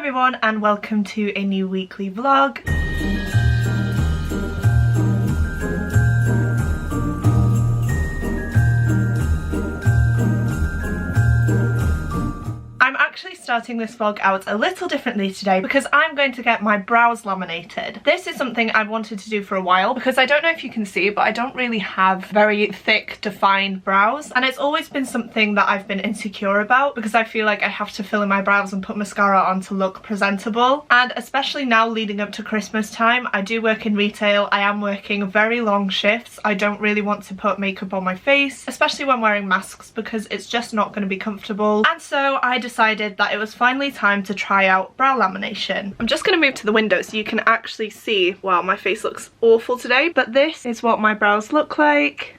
everyone and welcome to a new weekly vlog. I'm actually starting this vlog out a little differently today because I'm going to get my brows laminated. This is something I've wanted to do for a while because I don't know if you can see, but I don't really have very thick defined brows, and it's always been something that I've been insecure about because I feel like I have to fill in my brows and put mascara on to look presentable. And especially now leading up to Christmas time, I do work in retail. I am working very long shifts. I don't really want to put makeup on my face, especially when wearing masks, because it's just not going to be comfortable. And so I decided that it was finally time to try out brow lamination. I'm just going to move to the window so you can actually see. Wow, my face looks awful today, but this is what my brows look like.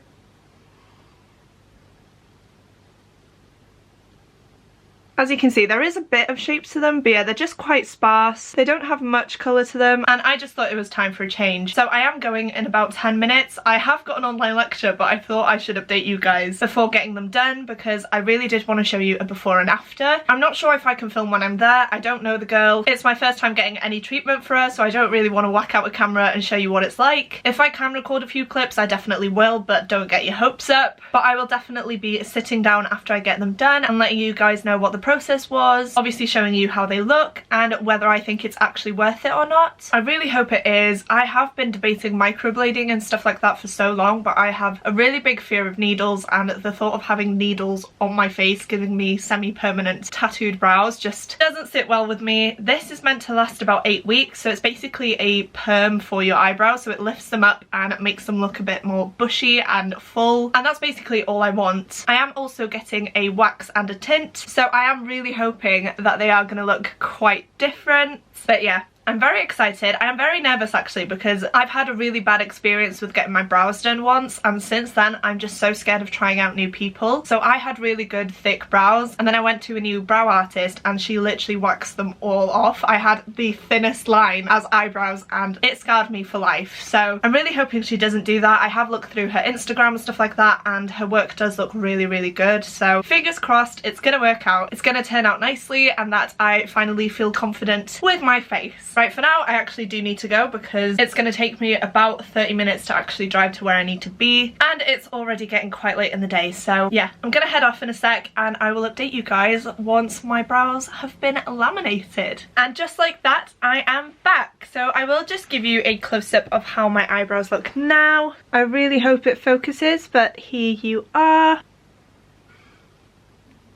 As you can see, there is a bit of shape to them, but yeah, they're just quite sparse. They don't have much colour to them, and I just thought it was time for a change. So I am going in about 10 minutes. I have got an online lecture, but I thought I should update you guys before getting them done because I really did want to show you a before and after. I'm not sure if I can film when I'm there. I don't know the girl. It's my first time getting any treatment for her, so I don't really want to whack out a camera and show you what it's like. If I can record a few clips, I definitely will, but don't get your hopes up. But I will definitely be sitting down after I get them done and letting you guys know what the process was, obviously showing you how they look and whether I think it's actually worth it or not. I really hope it is. I have been debating microblading and stuff like that for so long, but I have a really big fear of needles, and the thought of having needles on my face giving me semi-permanent tattooed brows just doesn't sit well with me. This is meant to last about 8 weeks, so it's basically a perm for your eyebrows, so it lifts them up and makes them look a bit more bushy and full, and that's basically all I want. I am also getting a wax and a tint, so I am really hoping that they are going to look quite different. But yeah, I'm very excited. I am very nervous actually because I've had a really bad experience with getting my brows done once, and since then I'm just so scared of trying out new people. So I had really good thick brows, and then I went to a new brow artist and she literally waxed them all off. I had the thinnest line as eyebrows and it scarred me for life. So I'm really hoping she doesn't do that. I have looked through her Instagram and stuff like that, and her work does look really, really good. So fingers crossed it's gonna work out. It's gonna turn out nicely and that I finally feel confident with my face. Right, for now I actually do need to go because it's going to take me about 30 minutes to actually drive to where I need to be, and it's already getting quite late in the day. So yeah, I'm going to head off in a sec and I will update you guys once my brows have been laminated. And just like that, I am back. So I will just give you a close-up of how my eyebrows look now. I really hope it focuses, but here you are.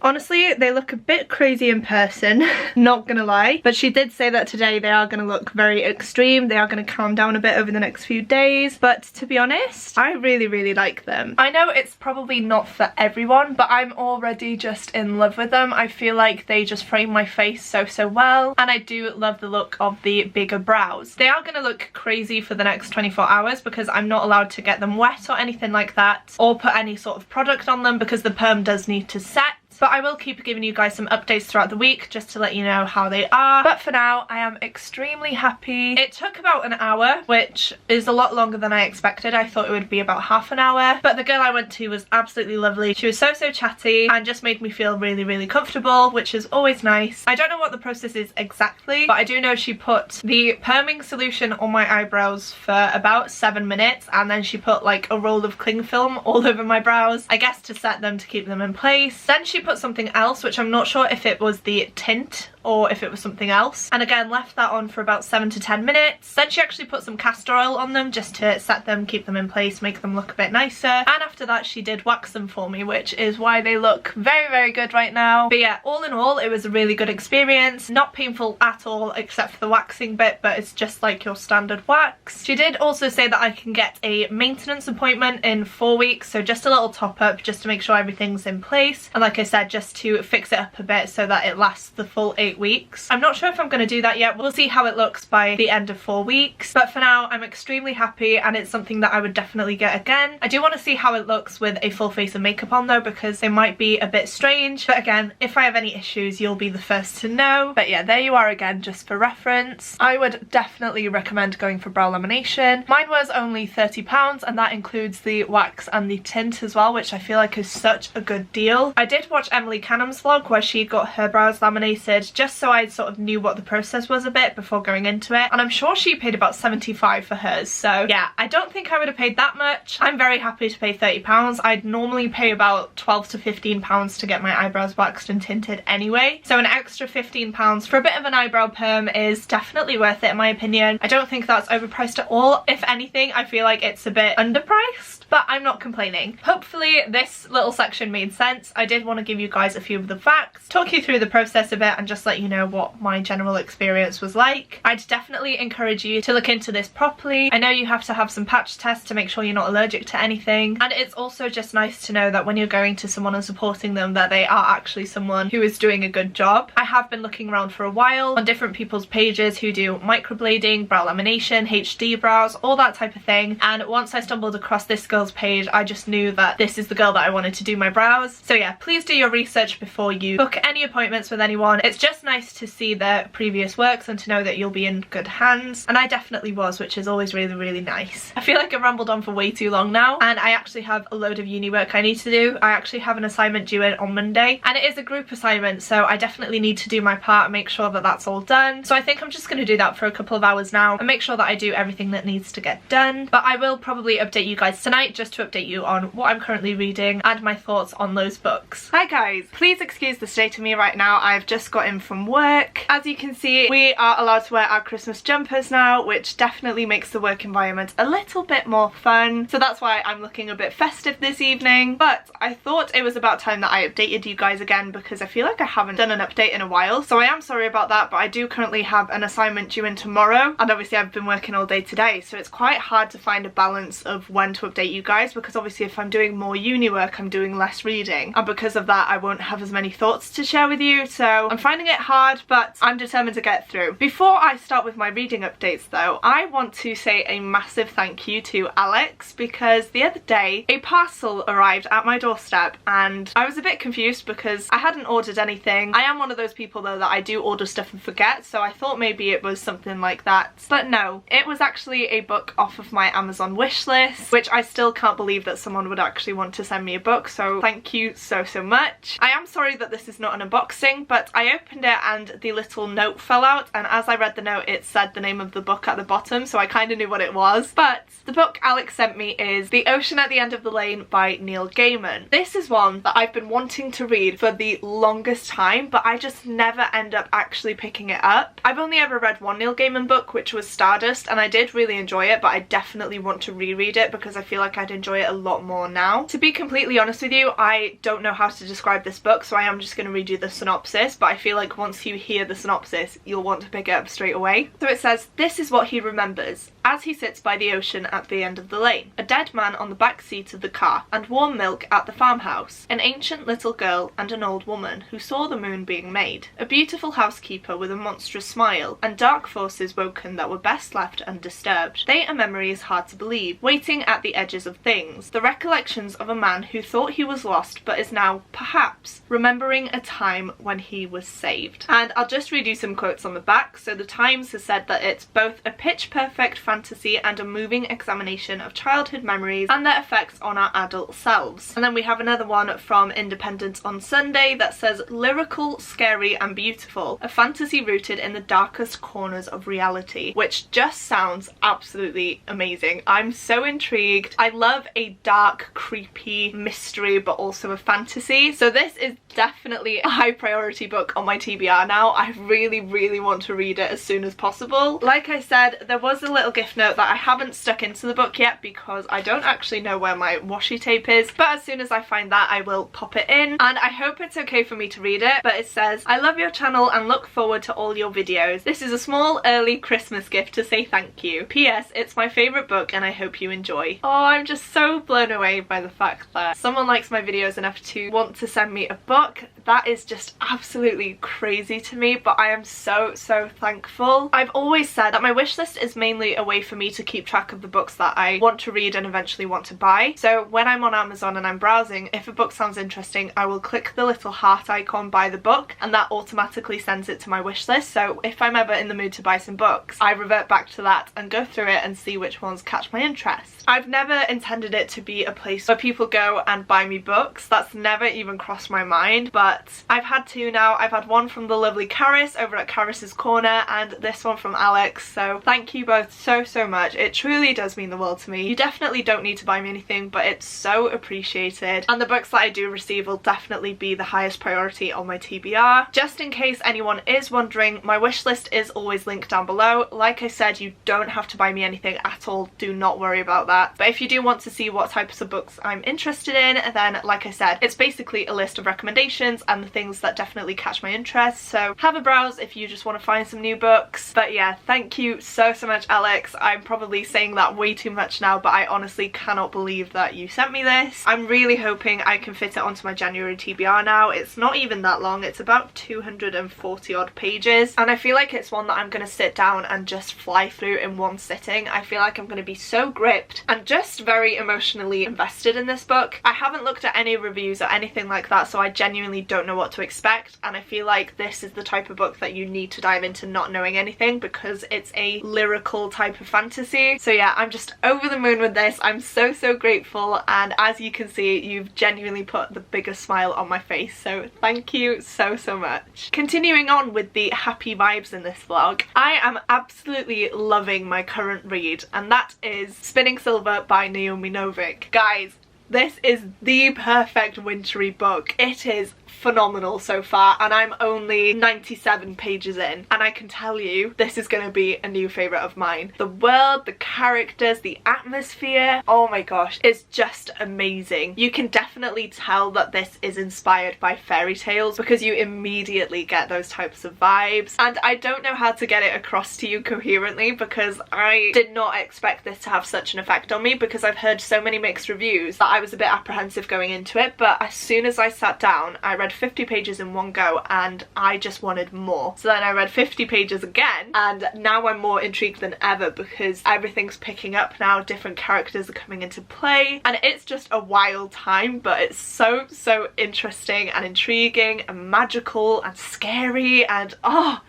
Honestly, they look a bit crazy in person, not gonna lie. But she did say that today they are gonna look very extreme. They are gonna calm down a bit over the next few days. But to be honest, I really, really like them. I know it's probably not for everyone, but I'm already just in love with them. I feel like they just frame my face so, so well. And I do love the look of the bigger brows. They are gonna look crazy for the next 24 hours because I'm not allowed to get them wet or anything like that, or put any sort of product on them because the perm does need to set. But I will keep giving you guys some updates throughout the week just to let you know how they are. But for now, I am extremely happy. It took about an hour, which is a lot longer than I expected. I thought it would be about half an hour. But the girl I went to was absolutely lovely. She was so, so chatty and just made me feel really, really comfortable, which is always nice. I don't know what the process is exactly, but I do know she put the perming solution on my eyebrows for about 7 minutes, and then she put like a roll of cling film all over my brows, I guess to set them, to keep them in place. Then she put something else, which I'm not sure if it was the tint or if it was something else, and again left that on for about 7 to 10 minutes. Then she actually put some castor oil on them just to set them, keep them in place, make them look a bit nicer, and after that she did wax them for me, which is why they look very, very good right now. But yeah, all in all it was a really good experience. Not painful at all except for the waxing bit, but it's just like your standard wax. She did also say that I can get a maintenance appointment in 4 weeks, so just a little top up just to make sure everything's in place, and like I said, just to fix it up a bit so that it lasts the full 8 weeks. I'm not sure if I'm going to do that yet. We'll see how it looks by the end of 4 weeks, but for now I'm extremely happy and it's something that I would definitely get again. I do want to see how it looks with a full face of makeup on though, because they might be a bit strange, but again, if I have any issues you'll be the first to know. But yeah, there you are again, just for reference. I would definitely recommend going for brow lamination. Mine was only £30 and that includes the wax and the tint as well, which I feel like is such a good deal. I did watch watch Emily Cannam's vlog where she got her brows laminated, just so I sort of knew what the process was a bit before going into it, and I'm sure she paid about £75 for hers. So yeah, I don't think I would have paid that much. I'm very happy to pay £30. I'd normally pay about £12 to £15 to get my eyebrows waxed and tinted anyway, so an extra £15 for a bit of an eyebrow perm is definitely worth it in my opinion. I don't think that's overpriced at all. If anything, I feel like it's a bit underpriced, but I'm not complaining. Hopefully this little section made sense. I did want to give you guys a few of the facts, talk you through the process a bit, and just let you know what my general experience was like. I'd definitely encourage you to look into this properly. I know you have to have some patch tests to make sure you're not allergic to anything, and it's also just nice to know that when you're going to someone and supporting them, that they are actually someone who is doing a good job. I have been looking around for a while on different people's pages who do microblading, brow lamination, HD brows, all that type of thing, and once I stumbled across this girl's page, I just knew that this is the girl that I wanted to do my brows. So yeah, please do your research before you book any appointments with anyone. It's just nice to see their previous works and to know that you'll be in good hands, and I definitely was, which is always really, really nice. I feel like I've rambled on for way too long now, and I actually have a load of uni work I need to do. I actually have an assignment due in on Monday, and it is a group assignment, so I definitely need to do my part and make sure that that's all done. So I think I'm just going to do that for a couple of hours now and make sure that I do everything that needs to get done. But I will probably update you guys tonight just to update you on what I'm currently reading and my thoughts on those books. Hi guys, please excuse the state of me right now. I've just got in from work. As you can see, we are allowed to wear our Christmas jumpers now, which definitely makes the work environment a little bit more fun. So that's why I'm looking a bit festive this evening. But I thought it was about time that I updated you guys again, because I feel like I haven't done an update in a while. So I am sorry about that, but I do currently have an assignment due in tomorrow, and obviously I've been working all day today, so it's quite hard to find a balance of when to update you guys, because obviously if I'm doing more uni work, I'm doing less reading, and because of that I won't have as many thoughts to share with you. So I'm finding it hard, but I'm determined to get through. Before I start with my reading updates though, I want to say a massive thank you to Alex, because the other day a parcel arrived at my doorstep and I was a bit confused because I hadn't ordered anything. I am one of those people though that I do order stuff and forget, so I thought maybe it was something like that, but no, it was actually a book off of my Amazon wish list, which I still can't believe that someone would actually want to send me a book, so thank you so much. I am sorry that this is not an unboxing, but I opened it and the little note fell out, and as I read the note it said the name of the book at the bottom, so I kind of knew what it was. But the book Alex sent me is The Ocean at the End of the Lane by Neil Gaiman. This is one that I've been wanting to read for the longest time, but I just never end up actually picking it up. I've only ever read one Neil Gaiman book, which was Stardust, and I did really enjoy it, but I definitely want to reread it because I feel like I'd enjoy it a lot more now. To be completely honest with you, I don't know how to describe this book, so I am just going to read you the synopsis, but I feel like once you hear the synopsis, you'll want to pick it up straight away. So it says, "This is what he remembers as he sits by the ocean at the end of the lane. A dead man on the back seat of the car, and warm milk at the farmhouse. An ancient little girl and an old woman who saw the moon being made. A beautiful housekeeper with a monstrous smile, and dark forces woken that were best left undisturbed. They a memory is hard to believe, waiting at the edges of things. The recollections of a man who thought he was lost but is now, perhaps, remembering a time when he was saved." And I'll just read you some quotes on the back. So the Times has said that it's both a pitch-perfect fantasy and a moving examination of childhood memories and their effects on our adult selves. And then we have another one from Independent on Sunday that says, "Lyrical, scary and beautiful, a fantasy rooted in the darkest corners of reality," which just sounds absolutely amazing. I'm so intrigued. I love a dark, creepy mystery, but also a fantasy. So this is definitely a high priority book on my TBR now. I really want to read it as soon as possible. Like I said, there was a little gift note that I haven't stuck into the book yet because I don't actually know where my washi tape is, but as soon as I find that I will pop it in, and I hope it's okay for me to read it. But it says, "I love your channel and look forward to all your videos. This is a small early Christmas gift to say thank you. P.S. It's my favourite book and I hope you enjoy." Oh, I'm just so blown away by the fact that someone likes my videos enough to want to send me a book. that is just absolutely crazy to me, but I am so thankful. I've always said that my wish list is mainly a way for me to keep track of the books that I want to read and eventually want to buy. So when I'm on Amazon and I'm browsing, if a book sounds interesting, I will click the little heart icon by the book, and that automatically sends it to my wish list. So if I'm ever in the mood to buy some books, I revert back to that and go through it and see which ones catch my interest. I've never intended it to be a place where people go and buy me books. That's never even crossed my mind, but I've had two now. I've had one from the lovely Caris over at Caris's Corner, and this one from Alex, so thank you both so much. It truly does mean the world to me. You definitely don't need to buy me anything, but it's so appreciated, and the books that I do receive will definitely be the highest priority on my TBR. Just in case anyone is wondering, my wish list is always linked down below. Like I said, you don't have to buy me anything at all, do not worry about that. But if you do want to see what types of books I'm interested in, then like I said, it's basically a list of recommendations and the things that definitely catch my interest, so have a browse if you just want to find some new books. But yeah, thank you so much, Alex. I'm probably saying that way too much now, but I honestly cannot believe that you sent me this. I'm really hoping I can fit it onto my January TBR now. It's not even that long, it's about 240 odd pages, and I feel like it's one that I'm going to sit down and just fly through in one sitting. I feel like I'm going to be so gripped and just very emotionally invested in this book. I haven't looked at any reviews or anything like that, so I genuinely don't know what to expect, and I feel like this is the type of book that you need to dive into not knowing anything, because it's a lyrical type of fantasy. So yeah, I'm just over the moon with this. I'm so grateful, and as you can see, you've genuinely put the biggest smile on my face, so thank you so much. Continuing on with the happy vibes in this vlog, I am absolutely loving my current read, and that is Spinning Silver by Naomi Novik. Guys, this is the perfect wintry book. It is phenomenal so far, and I'm only 97 pages in, and I can tell you this is going to be a new favourite of mine. The world, the characters, the atmosphere, oh my gosh, it's just amazing. You can definitely tell that this is inspired by fairy tales because you immediately get those types of vibes, and I don't know how to get it across to you coherently because I did not expect this to have such an effect on me, because I've heard so many mixed reviews that I was a bit apprehensive going into it, but as soon as I sat down, I read 50 pages in one go and I just wanted more. So then I read 50 pages again, and now I'm more intrigued than ever because everything's picking up now, different characters are coming into play, and it's just a wild time, but it's so interesting and intriguing and magical and scary and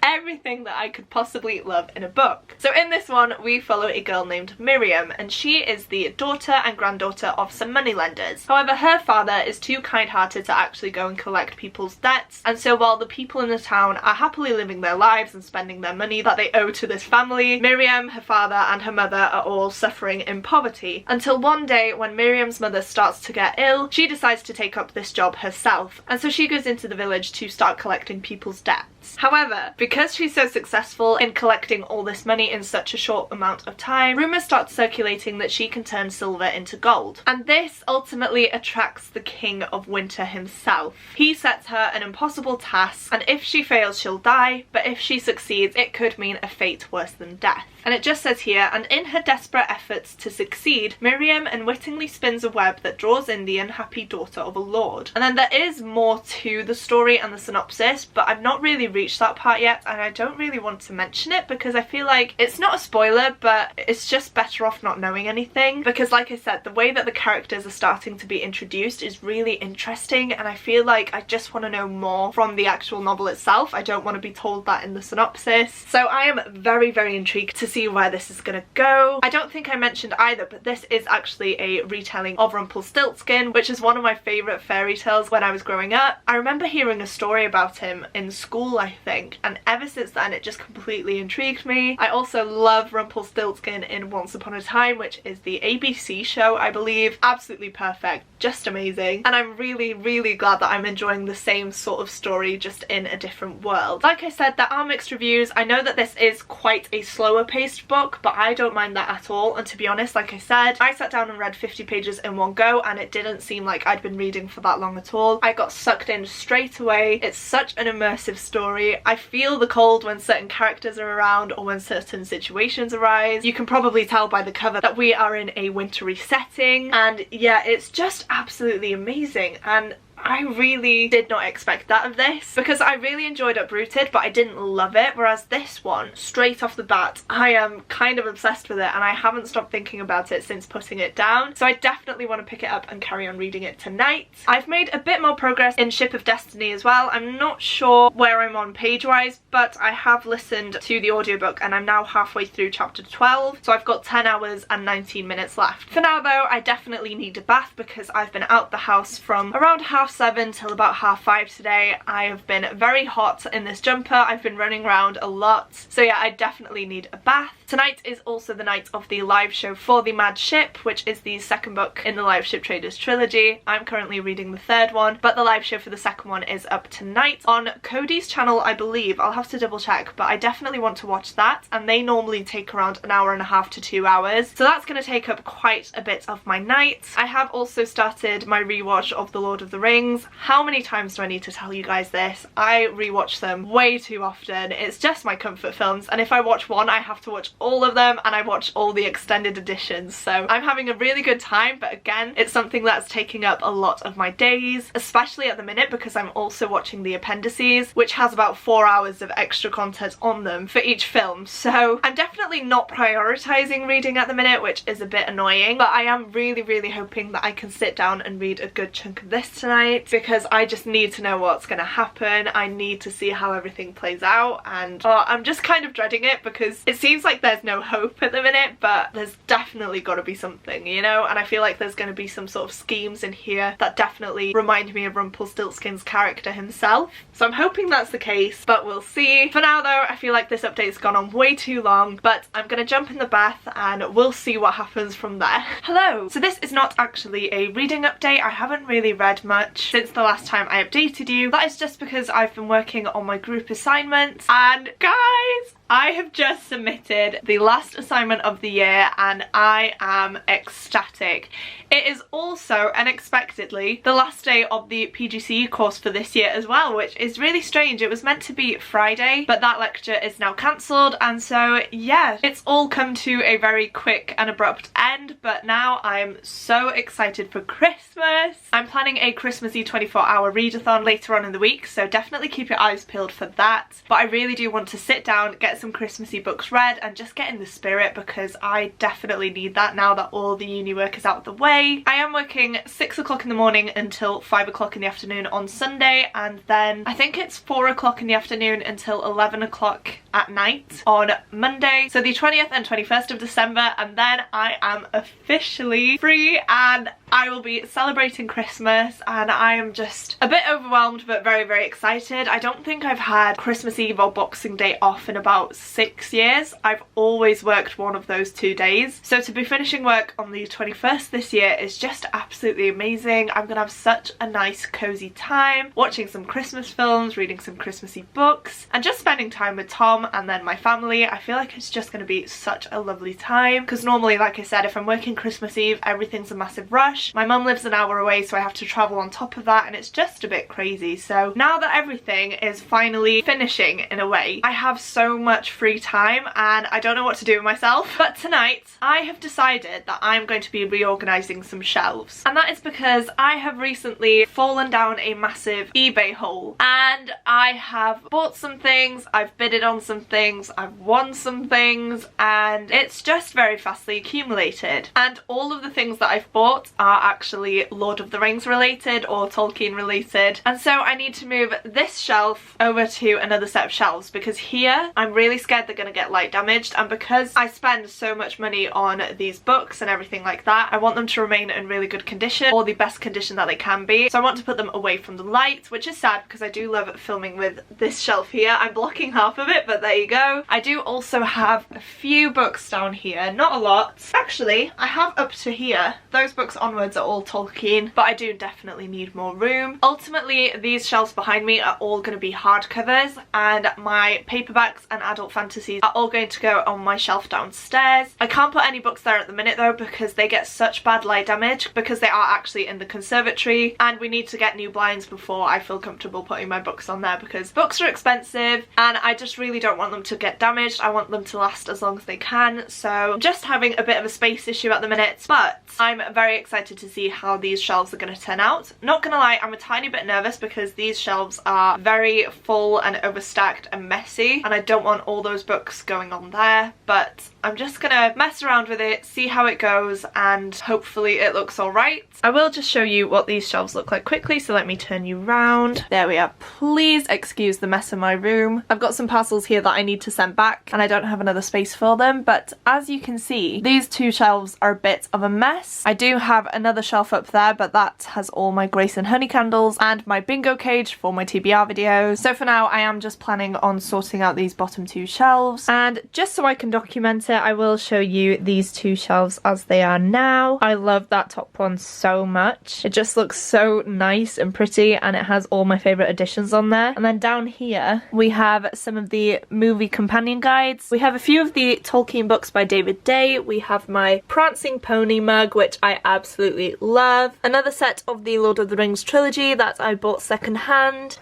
everything that I could possibly love in a book. So in this one we follow a girl named Miriam, and she is the daughter and granddaughter of some moneylenders. However, her father is too kind-hearted to actually go and collect people's debts, and so while the people in the town are happily living their lives and spending their money that they owe to this family, Miriam, her father and her mother are all suffering in poverty, until one day when Miriam's mother starts to get ill, she decides to take up this job herself, and so she goes into the village to start collecting people's debts. However, because she's so successful in collecting all this money in such a short amount of time, rumours start circulating that she can turn silver into gold, and this ultimately attracts the King of Winter himself. He sets her an impossible task, and if she fails she'll die, but if she succeeds it could mean a fate worse than death. And it just says here, and in her desperate efforts to succeed, Miriam unwittingly spins a web that draws in the unhappy daughter of a lord. And then there is more to the story and the synopsis, but I've not really reached that part yet, and I don't really want to mention it because I feel like it's not a spoiler, but it's just better off not knowing anything, because like I said, the way that the characters are starting to be introduced is really interesting, and I feel like I just want to know more from the actual novel itself. I don't want to be told that in the synopsis. So I am very intrigued to see where this is gonna go. I don't think I mentioned either, but this is actually a retelling of Rumpelstiltskin, which is one of my favourite fairy tales when I was growing up. I remember hearing a story about him in school, I think, and ever since then it just completely intrigued me. I also love Rumpelstiltskin in Once Upon a Time, which is the ABC show, I believe. Absolutely perfect, just amazing, and I'm really glad that I'm enjoying the same sort of story just in a different world. Like I said, there are mixed reviews. I know that this is quite a slower paced book, but I don't mind that at all, and to be honest, like I said, I sat down and read 50 pages in one go and it didn't seem like I'd been reading for that long at all. I got sucked in straight away. It's such an immersive story. I feel the cold when certain characters are around or when certain situations arise. You can probably tell by the cover that we are in a wintry setting, and yeah, it's just absolutely amazing, and I really did not expect that of this, because I really enjoyed Uprooted but I didn't love it, whereas this one, straight off the bat, I am kind of obsessed with it and I haven't stopped thinking about it since putting it down. So I definitely want to pick it up and carry on reading it tonight. I've made a bit more progress in Ship of Destiny as well. I'm not sure where I'm on page-wise, but I have listened to the audiobook and I'm now halfway through chapter 12, so I've got 10 hours and 19 minutes left. For now though, I definitely need a bath because I've been out the house from around 7:30 till about 5:30 today. I have been very hot in this jumper, I've been running around a lot, so yeah, I definitely need a bath. Tonight is also the night of the live show for The Mad Ship, which is the second book in the Live Ship Traders trilogy. I'm currently reading the third one, but the live show for the second one is up tonight on Cody's channel, I believe. I'll have to double check, but I definitely want to watch that, and they normally take around an hour and a half to 2 hours, so that's going to take up quite a bit of my night. I have also started my rewatch of The Lord of the Rings. How many times do I need to tell you guys this? I rewatch them way too often. It's just my comfort films, and if I watch one, I have to watch all of them, and I watch all the extended editions, so I'm having a really good time. But again, it's something that's taking up a lot of my days, especially at the minute because I'm also watching the appendices, which has about 4 hours of extra content on them for each film. So I'm definitely not prioritizing reading at the minute, which is a bit annoying, but I am really hoping that I can sit down and read a good chunk of this tonight, because I just need to know what's going to happen. I need to see how everything plays out, and I'm just kind of dreading it because it seems like there's no hope at the minute, but there's definitely got to be something, you know, and I feel like there's going to be some sort of schemes in here that definitely remind me of Rumpelstiltskin's character himself. So I'm hoping that's the case, but we'll see. For now though, I feel like this update's gone on way too long, but I'm gonna jump in the bath and we'll see what happens from there. Hello! So this is not actually a reading update. I haven't really read much since the last time I updated you. That is just because I've been working on my group assignments, and guys, I have just submitted the last assignment of the year and I am ecstatic. It is also, unexpectedly, the last day of the PGCE course for this year as well, which is really strange. It was meant to be Friday, but that lecture is now cancelled, and so yeah, it's all come to a very quick and abrupt end, but now I'm so excited for Christmas. I'm planning a Christmassy 24-hour readathon later on in the week, so definitely keep your eyes peeled for that. But I really do want to sit down, get some Christmassy books read, and just get in the spirit, because I definitely need that now that all the uni work is out of the way. I am working 6 o'clock in the morning until 5 o'clock in the afternoon on Sunday, and then I think it's 4 o'clock in the afternoon until 11 o'clock at night on Monday, so the 20th and 21st of December, and then I am officially free and I will be celebrating Christmas, and I am just a bit overwhelmed but very excited. I don't think I've had Christmas Eve or Boxing Day off in about 6 years. I've always worked one of those 2 days, so to be finishing work on the 21st this year is just absolutely amazing. I'm gonna have such a nice cozy time watching some Christmas films, reading some Christmassy books, and just spending time with Tom and then my family. I feel like it's just gonna be such a lovely time, because normally, like I said, if I'm working Christmas Eve, everything's a massive rush. My mum lives an hour away, so I have to travel on top of that, and it's just a bit crazy. So now that everything is finally finishing in a way, I have so much free time and I don't know what to do with myself. But tonight I have decided that I'm going to be reorganizing some shelves, and that is because I have recently fallen down a massive eBay hole, and I have bought some things, I've bidded on some things, I've won some things, and it's just very fastly accumulated. And all of the things that I've bought are actually Lord of the Rings related or Tolkien related, and so I need to move this shelf over to another set of shelves, because here I'm really scared they're going to get light damaged, and because I spend so much money on these books and everything like that, I want them to remain in really good condition, or the best condition that they can be. So I want to put them away from the light, which is sad because I do love filming with this shelf here. I'm blocking half of it, but there you go. I do also have a few books down here, not a lot. Actually, I have up to here. Those books onwards are all Tolkien, but I do definitely need more room. Ultimately, these shelves behind me are all going to be hardcovers, and my paperbacks and adult fantasies are all going to go on my shelf downstairs. I can't put any books there at the minute though, because they get such bad light damage, because they are actually in the conservatory, and we need to get new blinds before I feel comfortable putting my books on there, because books are expensive and I just really don't want them to get damaged. I want them to last as long as they can, so I'm just having a bit of a space issue at the minute, but I'm very excited excited to see how these shelves are going to turn out. Not gonna lie, I'm a tiny bit nervous because these shelves are very full and overstacked and messy, and I don't want all those books going on there, but I'm just gonna mess around with it, see how it goes, and hopefully it looks alright. I will just show you what these shelves look like quickly, so let me turn you round. There we are. Please excuse the mess in my room. I've got some parcels here that I need to send back, and I don't have another space for them, but as you can see, these two shelves are a bit of a mess. I do have another shelf up there, but that has all my Grace and Honey candles and my bingo cage for my TBR videos. So for now, I am just planning on sorting out these bottom two shelves, and just so I can document it, I will show you these two shelves as they are now. I love that top one so much. It just looks so nice and pretty, and it has all my favourite editions on there. And then down here, we have some of the movie companion guides. We have a few of the Tolkien books by David Day. We have my Prancing Pony mug, which I absolutely love. Another set of the Lord of the Rings trilogy that I bought second hand.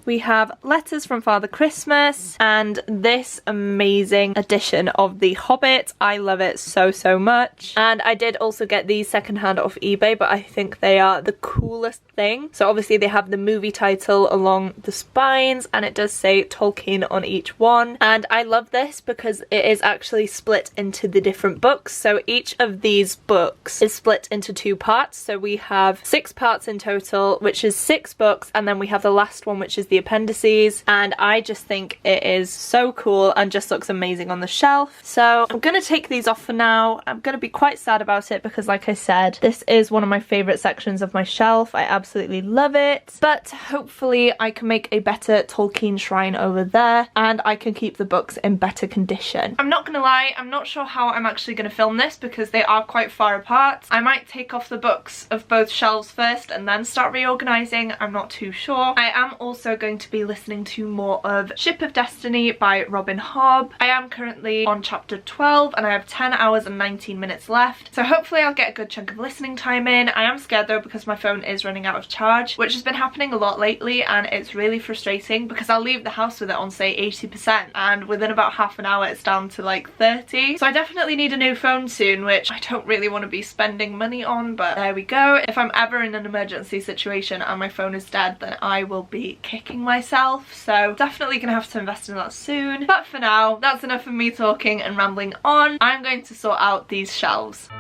We have Letters from Father Christmas and this amazing edition of The Hobbit. I love it so, so much. And I did also get these secondhand off eBay, but I think they are the coolest thing. So obviously they have the movie title along the spines, and it does say Tolkien on each one. And I love this because it is actually split into the different books. So each of these books is split into two parts. So we have 6 parts in total, which is 6 books, and then we have the last one, which is the appendices, and I just think it is so cool and just looks amazing on the shelf. So I'm gonna take these off for now. I'm gonna be quite sad about it because, like I said, this is one of my favorite sections of my shelf. I absolutely love it, but hopefully I can make a better Tolkien shrine over there and I can keep the books in better condition. I'm not gonna lie, I'm not sure how I'm actually gonna film this because they are quite far apart. I might take off the books of both shelves first and then start reorganizing. I'm not too sure. I am also going to be listening to more of Ship of Destiny by Robin Hobb. I am currently on chapter 12 and I have 10 hours and 19 minutes left, so hopefully I'll get a good chunk of listening time in. I am scared though because my phone is running out of charge, which has been happening a lot lately, and it's really frustrating because I'll leave the house with it on say 80% and within about half an hour it's down to like 30. So I definitely need a new phone soon, which I don't really want to be spending money on, but there we go. If I'm ever in an emergency situation and my phone is dead, then I will be kicking myself, so definitely gonna have to invest in that soon. But for now, that's enough of me talking and rambling on. I'm going to sort out these shelves.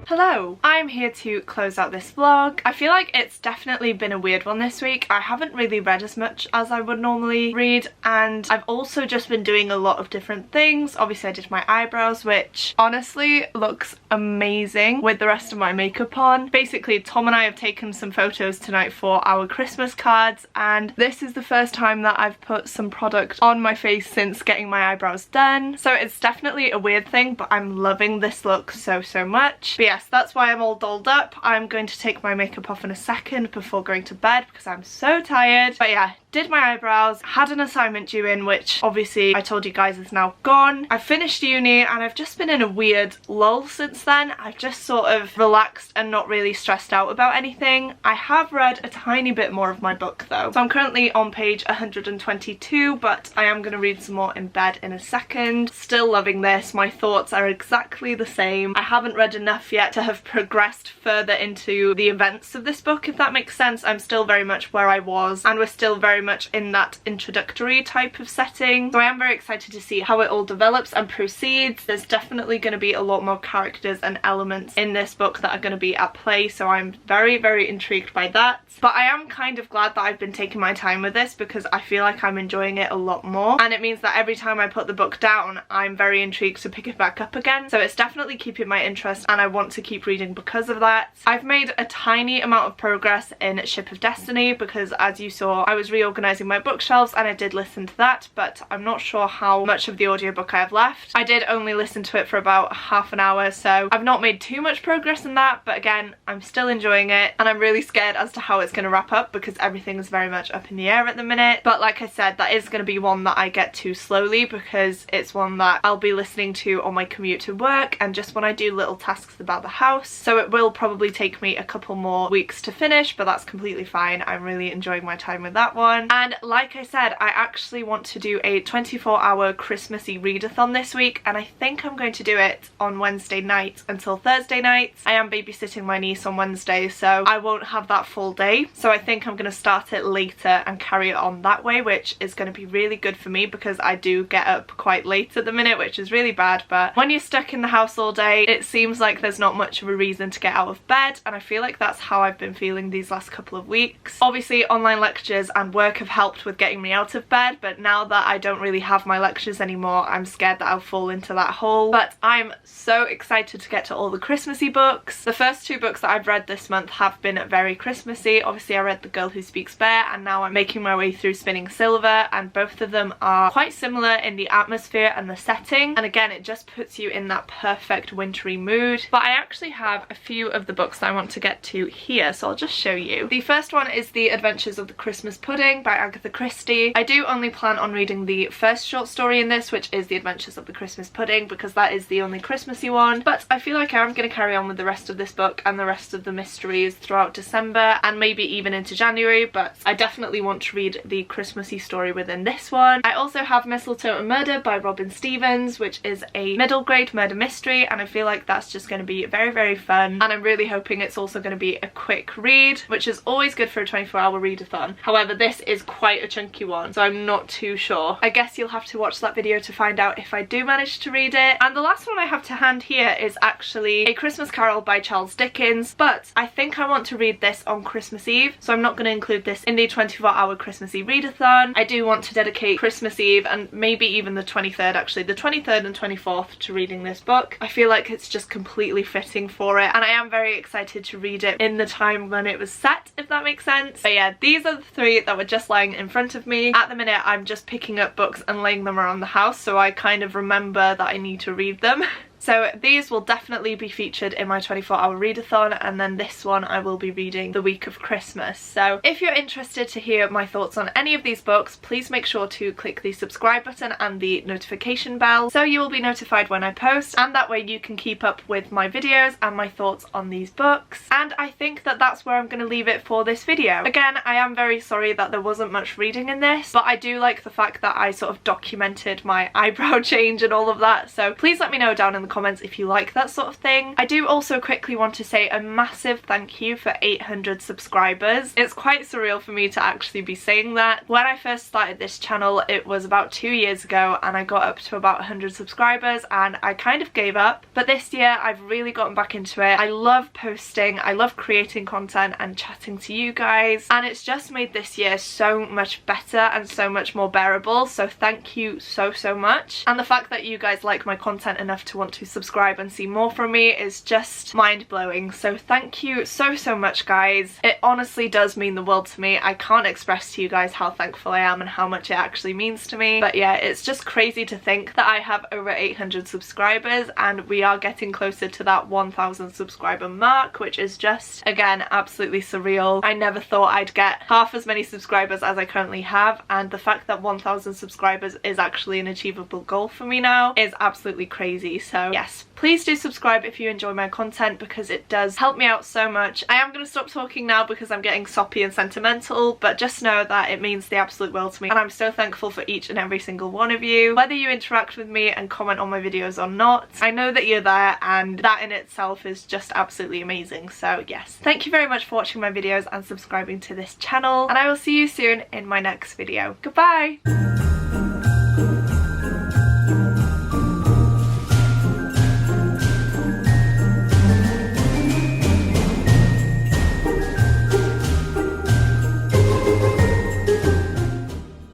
Hello! I'm here to close out this vlog. I feel like it's definitely been a weird one this week. I haven't really read as much as I would normally read, and I've also just been doing a lot of different things. Obviously I did my eyebrows, which honestly looks amazing with the rest of my makeup on. Basically, Tom and I have taken some photos tonight for our Christmas cards, and this is the first time that I've put some product on my face since getting my eyebrows done. So it's definitely a weird thing, but I'm loving this look so much. But yes, that's why I'm all dolled up. I'm going to take my makeup off in a second before going to bed because I'm so tired. But yeah, did my eyebrows, had an assignment due in, which obviously I told you guys is now gone. I finished uni and I've just been in a weird lull since then. I've just sort of relaxed and not really stressed out about anything. I have read a tiny bit more of my book though. So I'm currently on page 122, but I am going to read some more in bed in a second. Still loving this. My thoughts are exactly the same. I haven't read enough yet to have progressed further into the events of this book, if that makes sense. I'm still very much where I was, and we're still very much in that introductory type of setting. So I am very excited to see how it all develops and proceeds. There's definitely going to be a lot more characters and elements in this book that are going to be at play, so I'm very intrigued by that. But I am kind of glad that I've been taking my time with this because I feel like I'm enjoying it a lot more, and it means that every time I put the book down I'm very intrigued to pick it back up again. So it's definitely keeping my interest and I want to keep reading because of that. I've made a tiny amount of progress in Ship of Destiny because, as you saw, I was reorganizing my bookshelves and I did listen to that, but I'm not sure how much of the audiobook I have left. I did only listen to it for about half an hour, so I've not made too much progress in that, but again, I'm still enjoying it and I'm really scared as to how it's going to wrap up because everything is very much up in the air at the minute. But like I said, that is going to be one that I get to slowly because it's one that I'll be listening to on my commute to work and just when I do little tasks about the house. So it will probably take me a couple more weeks to finish, but that's completely fine. I'm really enjoying my time with that one. And like I said, I actually want to do a 24-hour Christmassy readathon this week, and I think I'm going to do it on Wednesday night until Thursday night. I am babysitting my niece on Wednesday, so I won't have that full day. So I think I'm going to start it later and carry it on that way, which is going to be really good for me because I do get up quite late at the minute, which is really bad. But when you're stuck in the house all day, it seems like there's not much of a reason to get out of bed, and I feel like that's how I've been feeling these last couple of weeks. Obviously online lectures and work have helped with getting me out of bed, but now that I don't really have my lectures anymore, I'm scared that I'll fall into that hole. But I'm so excited to get to all the Christmassy books. The first two books that I've read this month have been very Christmassy. Obviously I read The Girl Who Speaks Bear, and now I'm making my way through Spinning Silver, and both of them are quite similar in the atmosphere and the setting, and again it just puts you in that perfect wintry mood. But I actually have a few of the books that I want to get to here, so I'll just show you. The first one is The Adventures of the Christmas Pudding by Agatha Christie. I do only plan on reading the first short story in this, which is The Adventures of the Christmas Pudding, because that is the only Christmassy one, but I feel like I am going to carry on with the rest of this book and the rest of the mysteries throughout December and maybe even into January, but I definitely want to read the Christmassy story within this one. I also have Mistletoe and Murder by Robin Stevens, which is a middle grade murder mystery, and I feel like that's just going to be very fun, and I'm really hoping it's also going to be a quick read, which is always good for a 24-hour readathon. However, this is quite a chunky one, so I'm not too sure. I guess you'll have to watch that video to find out if I do manage to read it. And the last one I have to hand here is actually A Christmas Carol by Charles Dickens, but I think I want to read this on Christmas Eve, so I'm not going to include this in the 24-hour Christmassy readathon. I do want to dedicate Christmas Eve and maybe even the 23rd, actually the 23rd and 24th, to reading this book. I feel like it's just completely fitting for it, and I am very excited to read it in the time when it was set, if that makes sense. But yeah, these are the three that were just lying in front of me. At the minute I'm just picking up books and laying them around the house, so I kind of remember that I need to read them. So these will definitely be featured in my 24-hour readathon, and then this one I will be reading the week of Christmas. So if you're interested to hear my thoughts on any of these books, please make sure to click the subscribe button and the notification bell so you will be notified when I post, and that way you can keep up with my videos and my thoughts on these books. And I think that that's where I'm going to leave it for this video. Again, I am very sorry that there wasn't much reading in this, but I do like the fact that I sort of documented my eyebrow change and all of that, so please let me know down in the comments if you like that sort of thing. I do also quickly want to say a massive thank you for 800 subscribers. It's quite surreal for me to actually be saying that. When I first started this channel, it was about 2 years ago, and I got up to about 100 subscribers and I kind of gave up. But this year I've really gotten back into it. I love posting, I love creating content and chatting to you guys, and it's just made this year so much better and so much more bearable. So thank you so much. And the fact that you guys like my content enough to want to subscribe and see more from me is just mind-blowing. So thank you so much, guys. It honestly does mean the world to me. I can't express to you guys how thankful I am and how much it actually means to me. But yeah, it's just crazy to think that I have over 800 subscribers and we are getting closer to that 1000 subscriber mark, which is just, again, absolutely surreal. I never thought I'd get half as many subscribers as I currently have, and the fact that 1000 subscribers is actually an achievable goal for me now is absolutely crazy. So yes, please do subscribe if you enjoy my content, because it does help me out so much. I am going to stop talking now because I'm getting soppy and sentimental, but just know that it means the absolute world to me, and I'm so thankful for each and every single one of you, whether you interact with me and comment on my videos or not. I know that you're there, and that in itself is just absolutely amazing. So yes, thank you very much for watching my videos and subscribing to this channel, and I will see you soon in my next video. Goodbye!